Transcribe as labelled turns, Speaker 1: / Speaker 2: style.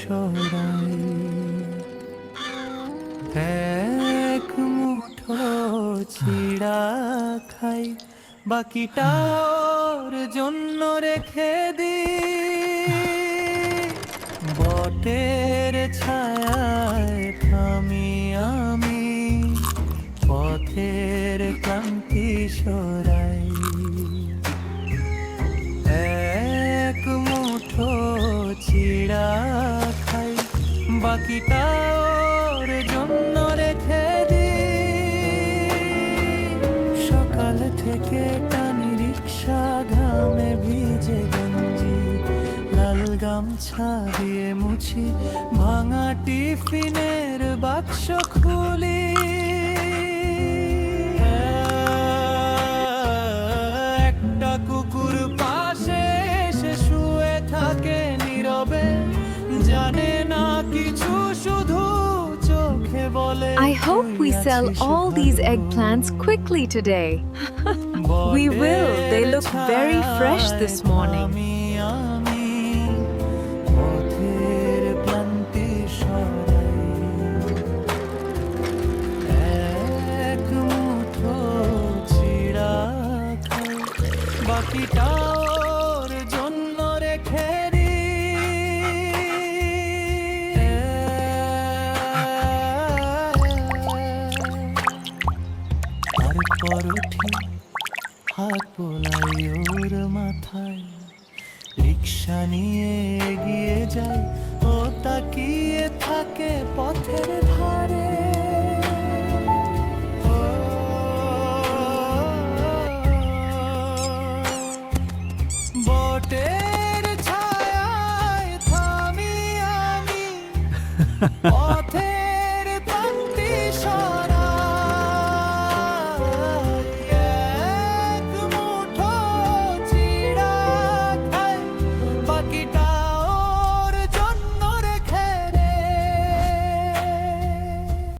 Speaker 1: সরাই। এক মুঠো চিড়া খাই, বাকিটা ওর জন্য রেখে দিই। বটের ছায়ায় থামি আমি, পথের ক্লান্তি সরাই। এক মুঠো চিড়া খাই, বাকিটা ওর জন্য রেখে দিই। সকাল থেকে টানি রিক্সা, ঘামে ভিজে গেঞ্জি, লাল গামছা দিয়ে মুছি, ভাঙা টিফিনের বাক্স খুলি। একটা কুকুর পাশে এসে শুয়ে থাকে নীরবে, জানে না কিছু, শুধু চোখে বলে
Speaker 2: I hope we sell all these eggplants quickly today. We will. They look very fresh this morning.
Speaker 1: আমি পথের ক্লান্তি সরাই। এক মুঠো চিড়া খাই, বাকিটা ওর জন্য রেখে তারপর উঠি, হাত বোলাই ওর মাথায়, রিক্সা নিয়ে এগিয়ে যাই, ও তাকিয়ে থাকে পথের ধারে। বটের ছায়ায় থামি আমি, পথে